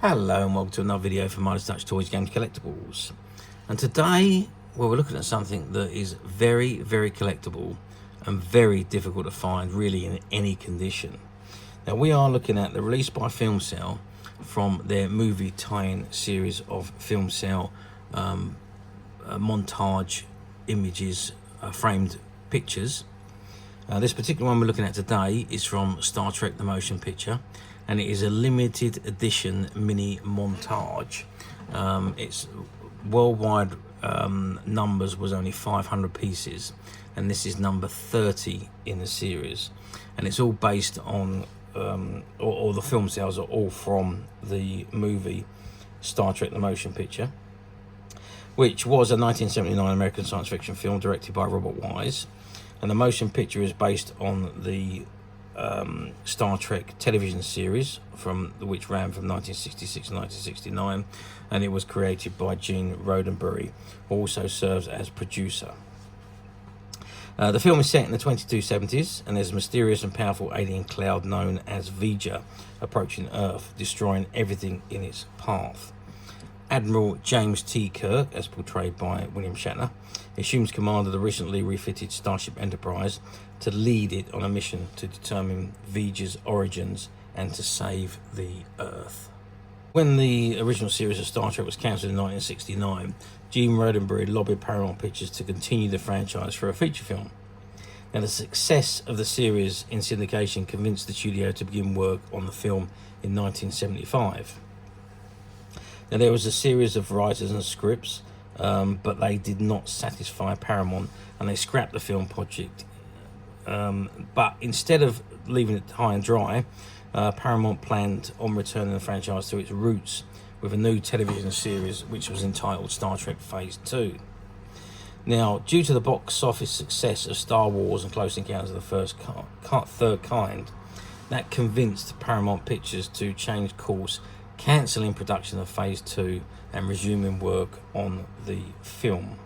Hello and welcome to another video from Montage Toys, Games, Collectibles. And today, well, we're looking at something that is very, very collectible and very difficult to find really in any condition. Now we are looking at the release by Filmcell from their movie tie-in series of Filmcell montage images, framed pictures. This particular one we're looking at today is from Star Trek the Motion Picture, and it is a limited edition mini montage. Its worldwide numbers was only 500 pieces, and this is number 30 in the series, and it's all based on all the film sales are all from the movie Star Trek the Motion Picture, which was a 1979 American science fiction film directed by Robert Wise. And the motion picture is based on the Star Trek television series which ran from 1966 to 1969, and it was created by Gene Roddenberry, who also serves as producer. The film is set in the 2270s, and there's a mysterious and powerful alien cloud known as Vija approaching Earth, destroying everything in its path. Admiral James T Kirk, as portrayed by William Shatner, assumes command of the recently refitted Starship Enterprise to lead it on a mission to determine Vija's origins and to save the Earth. When the original series of Star Trek was cancelled in 1969, Gene Roddenberry lobbied Paramount Pictures to continue the franchise for a feature film. Now, the success of the series in syndication convinced the studio to begin work on the film in 1975. Now, there was a series of writers and scripts, but they did not satisfy Paramount, and they scrapped the film project. But instead of leaving it high and dry, Paramount planned on returning the franchise to its roots with a new television series which was entitled Star Trek Phase 2. Now, due to the box office success of Star Wars and Close Encounters of the Third Kind, that convinced Paramount Pictures to change course, cancelling production of Phase 2 and resuming work on the film.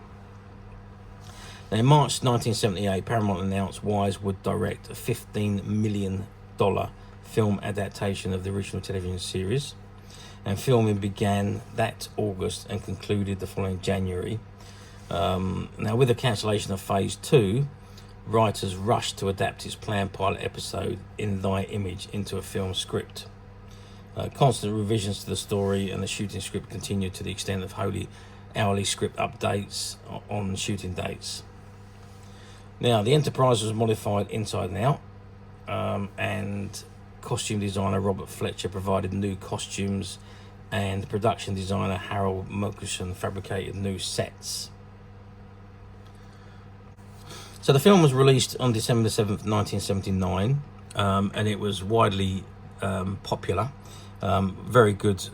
Now, in March 1978, Paramount announced Wise would direct a $15 million film adaptation of the original television series, and filming began that August and concluded the following January. Now, with the cancellation of Phase 2, writers rushed to adapt its planned pilot episode, In Thy Image, into a film script. Constant revisions to the story and the shooting script continued to the extent of hourly script updates on shooting dates. Now, the Enterprise was modified inside and out, and costume designer Robert Fletcher provided new costumes, and production designer Harold Murchison fabricated new sets. So the film was released on December 7th, 1979, and it was widely popular. Very good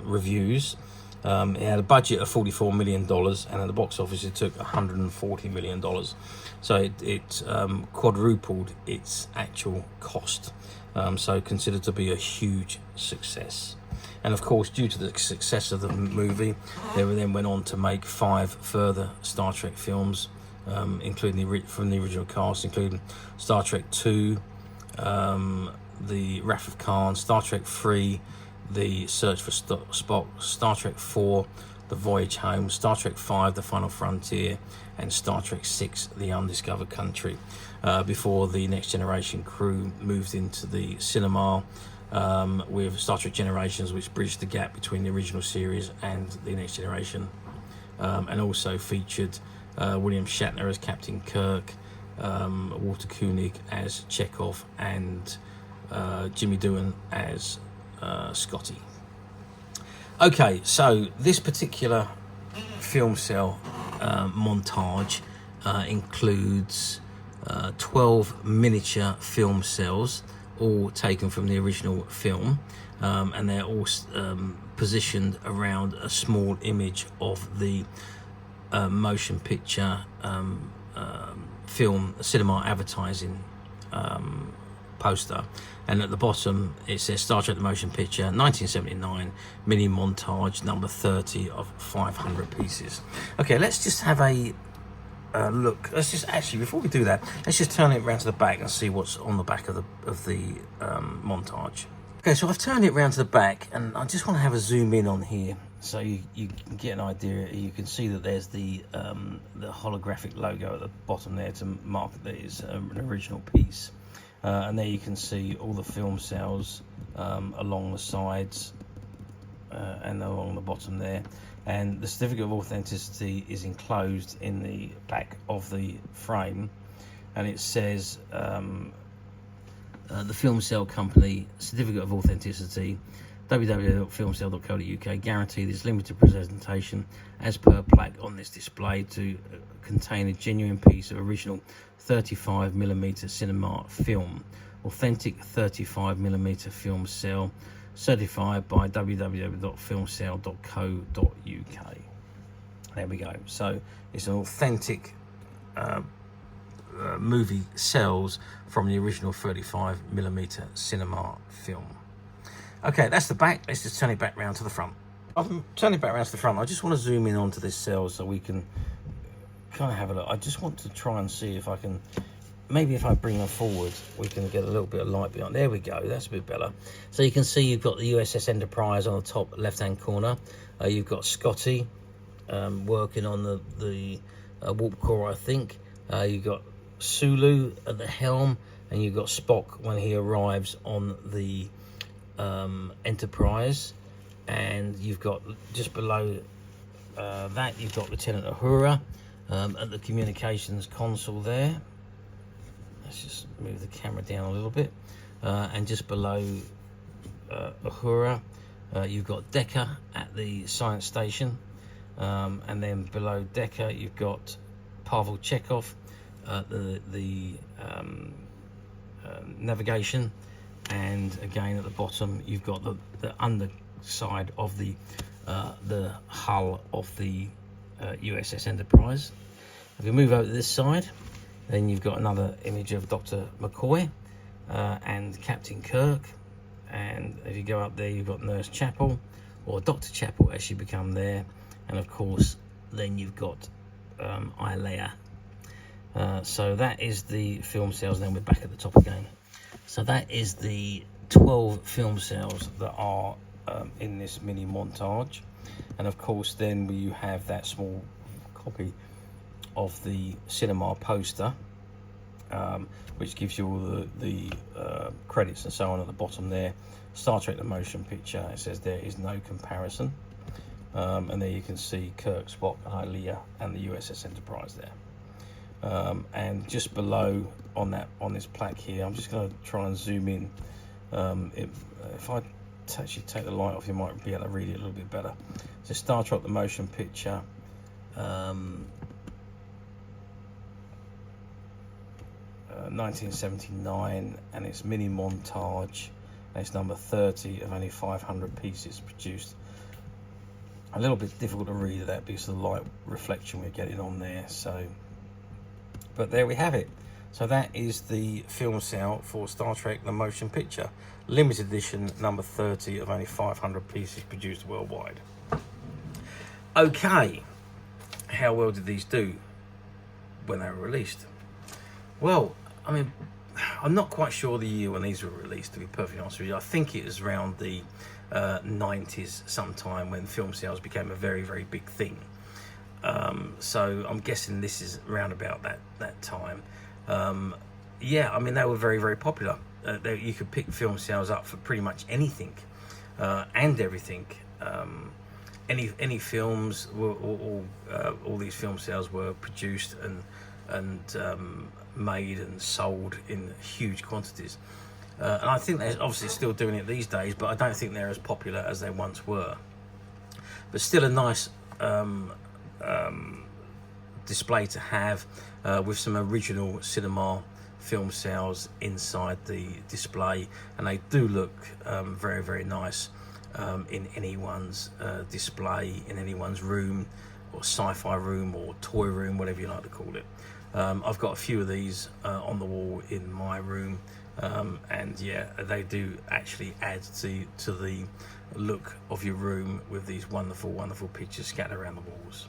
reviews. It had a budget of $44 million, and at the box office it took $140 million. So it quadrupled its actual cost. So considered to be a huge success. And of course, due to the success of the movie, they then went on to make 5 further Star Trek films, including from the original cast, including Star Trek II, The Wrath of Khan, Star Trek 3, The Search for Spock, Star Trek 4, The Voyage Home, Star Trek 5, The Final Frontier, and Star Trek 6, The Undiscovered Country, before the Next Generation crew moved into the cinema with Star Trek Generations, which bridged the gap between the original series and the Next Generation, and also featured William Shatner as Captain Kirk, Walter Koenig as Chekhov, and Jimmy Doohan as Scotty. Okay, so this particular Filmcell montage includes 12 miniature film cells, all taken from the original film, and they're all positioned around a small image of the motion picture film cinema advertising poster, and at the bottom it says Star Trek the Motion Picture 1979 mini montage number 30 of 500 pieces. Okay, let's just have a look. Let's just actually, before we do that, let's just turn it around to the back and see what's on the back of the montage. Okay, so I've turned it round to the back, and I just want to have a zoom in on here so you can get an idea. You can see that there's the holographic logo at the bottom there to mark that it's an original piece. And there you can see all the film cells along the sides and along the bottom there. And the certificate of authenticity is enclosed in the back of the frame, and it says the Filmcell company certificate of authenticity, www.filmcell.co.uk, guarantee this limited presentation as per plaque on this display to contain a genuine piece of original 35mm cinema film, authentic 35mm film cell, certified by www.filmcell.co.uk. There we go. So it's an authentic movie cells from the original 35mm cinema film. Okay, that's the back. Let's just turn it back round to the front. I've turned it back round to the front. I just want to zoom in onto this cell so we can kind of have a look. I just want to try and see if I can, maybe if I bring them forward, we can get a little bit of light behind. There we go, that's a bit better. So you can see you've got the USS Enterprise on the top left-hand corner. You've got Scotty working on the warp core, I think. You've got Sulu at the helm, and you've got Spock when he arrives on the Enterprise. And you've got just below that, you've got Lieutenant Uhura at the communications console there. Let's just move the camera down a little bit. And just below Uhura, you've got Decker at the science station. And then below Decker, you've got Pavel Chekhov at the navigation. And again, at the bottom, you've got the underside of the hull of the USS Enterprise. If you move over to this side, then you've got another image of Dr McCoy and Captain Kirk. And if you go up there, you've got Nurse Chapel, or Dr Chapel as she become there. And of course, then you've got Ilea. So that is the film cells. Then we're back at the top again. So that is the 12 film cells that are in this mini montage. And of course, then you have that small copy of the cinema poster, which gives you all the credits and so on at the bottom there. Star Trek the motion picture, it says there is no comparison. And there you can see Kirk, Spock, Ilea, and the USS Enterprise there. And just below on this plaque here, I'm just going to try and zoom in. If I actually take the light off, you might be able to read it a little bit better. So Star Trek the motion picture, 1979, and it's mini montage, and it's number 30 of only 500 pieces produced. A little bit difficult to read that because of the light reflection we're getting on there. So, but there we have it. So that is the film cell for Star Trek the motion picture, limited edition, number 30 of only 500 pieces produced worldwide. Okay, how well did these do when they were released? Well, I mean, I'm not quite sure the year when these were released, to be perfectly honest with you. I think it was around the 90s sometime when film sales became a very, very big thing. So I'm guessing this is around about that time. Yeah, I mean, they were very, very popular. You could pick film sales up for pretty much anything and everything. Any films, all these film sales were produced and made and sold in huge quantities. And I think they're obviously still doing it these days, but I don't think they're as popular as they once were. But still a nice display to have with some original cinema film sales inside the display, and they do look very, very nice in anyone's display, in anyone's room, or sci-fi room, or toy room, whatever you like to call it. I've got a few of these on the wall in my room, and yeah, they do actually add to the look of your room with these wonderful, wonderful pictures scattered around the walls.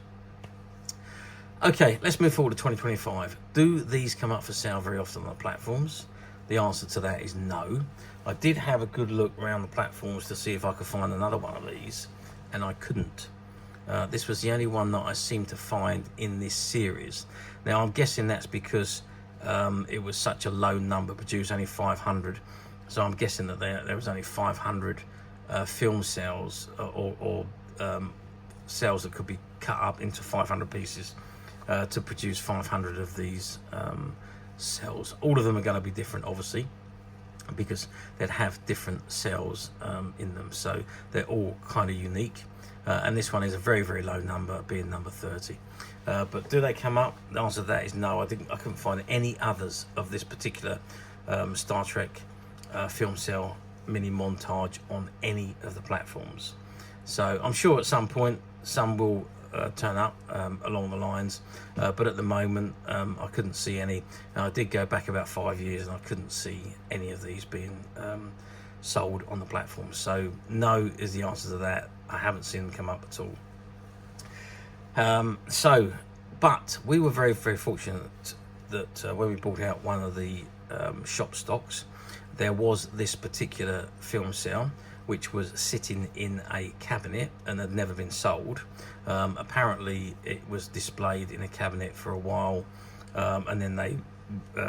Okay, let's move forward to 2025. Do these come up for sale very often on the platforms? the answer to that is no. I did have a good look around the platforms to see if I could find another one of these, and I couldn't. This was the only one that I seemed to find in this series. Now I'm guessing that's because it was such a low number produced, only 500. So I'm guessing that there was only 500 film cells or cells that could be cut up into 500 pieces to produce 500 of these cells. All of them are going to be different, obviously, because they'd have different cells in them, so they're all kind of unique. And this one is a very, very low number, being number 30. But do they come up? The answer to that is no. I couldn't find any others of this particular Star Trek Filmcell mini montage on any of the platforms. So I'm sure at some point some will turn up along the lines, but at the moment I couldn't see any. And I did go back about 5 years and I couldn't see any of these being sold on the platform. So no is the answer to that. I haven't seen them come up at all. But we were very, very fortunate that when we bought out one of the shop stocks, there was this particular film cell which was sitting in a cabinet and had never been sold. Apparently it was displayed in a cabinet for a while, and then they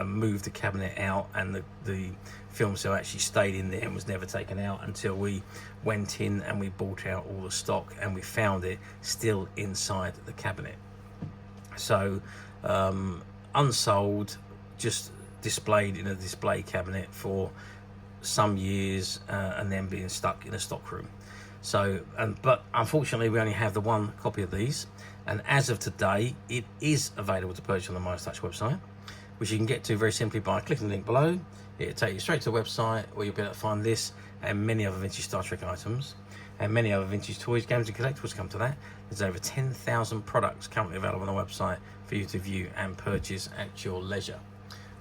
moved the cabinet out, and the film cell actually stayed in there and was never taken out until we went in and we bought out all the stock, and we found it still inside the cabinet. So unsold, just displayed in a display cabinet for some years, and then being stuck in a stock room. So, but unfortunately we only have the one copy of these, and as of today it is available to purchase on the Montage website, which you can get to very simply by clicking the link below. It'll take you straight to the website where you'll be able to find this and many other vintage Star Trek items and many other vintage toys, games and collectibles. Come to that. There's over 10,000 products currently available on the website for you to view and purchase at your leisure.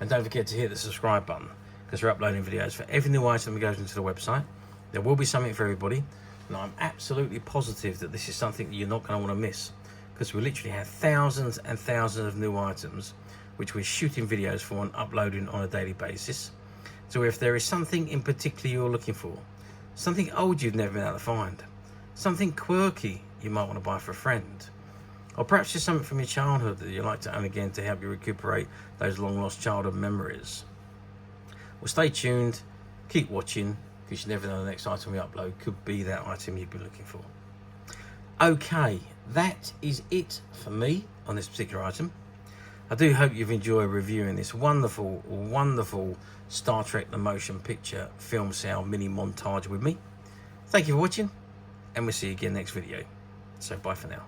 And don't forget to hit the subscribe button, because we're uploading videos for every new item that goes into the website. There will be something for everybody, and I'm absolutely positive that this is something that you're not going to want to miss, because we literally have thousands and thousands of new items which we're shooting videos for and uploading on a daily basis. So if there is something in particular you're looking for, something old you've never been able to find, something quirky you might want to buy for a friend, or perhaps just something from your childhood that you like to own again to help you recuperate those long lost childhood memories, well, stay tuned, keep watching, because you never know the next item we upload could be that item you've been looking for. Okay, that is it for me on this particular item. I do hope you've enjoyed reviewing this wonderful, wonderful Star Trek The Motion Picture film cell mini montage with me. Thank you for watching, and we'll see you again next video. So bye for now.